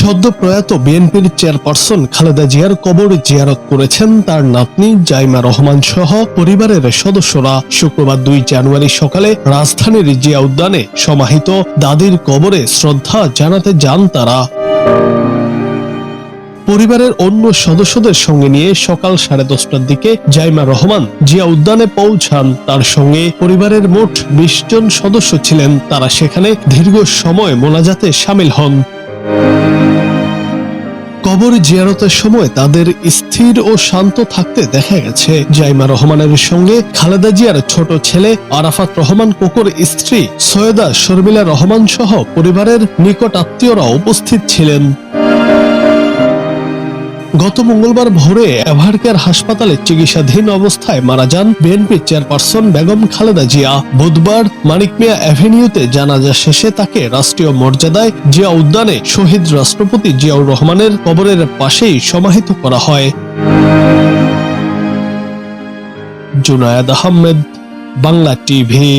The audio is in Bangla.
সদ্য প্রয়াত বিএনপির চেয়ারপারসন খালেদা জিয়ার কবর জিয়ারত করেছেন তার নাতনি জাইমা রহমান সহ পরিবারের সদস্যরা। শুক্রবার 2 জানুয়ারি সকালে রাজধানীর জিয়া উদ্যানে সমাহিত দাদির কবরে শ্রদ্ধা জানাতে যান তারা। পরিবারের অন্য সদস্যদের সঙ্গে নিয়ে সকাল 10:30টার দিকে জাইমা রহমান জিয়া উদ্যানে পৌঁছান। তার সঙ্গে পরিবারের মোট 20 জন সদস্য ছিলেন। তারা সেখানে দীর্ঘ সময় মোনাজাতে শামিল হন। কবর জিয়ারতের সময় তাদের স্থির ও শান্ত থাকতে দেখা গেছে। জাইমা রহমানের সঙ্গে খালেদা জিয়ার ছোট ছেলে আরাফাত রহমান কোকোর স্ত্রী সৈয়দা শর্মিলা রহমান সহ পরিবারের নিকট আত্মীয়রা উপস্থিত ছিলেন। গত মঙ্গলবার ভোরে এভারকেয়ার হাসপাতালে চিকিৎসাধীন অবস্থায় মারা যান বিএনপি চেয়ারপারসন বেগম খালেদা জিয়া। বুধবার মানিক মিয়া অ্যাভিনিউতে জানাজা শেষে তাকে রাষ্ট্রীয় মর্যাদায় জিয়া উদ্যানে শহীদ রাষ্ট্রপতি জিয়াউর রহমানের কবরের পাশেই সমাহিত করা হয়। জুনায়েদ আহমেদ, বাংলা টিভি।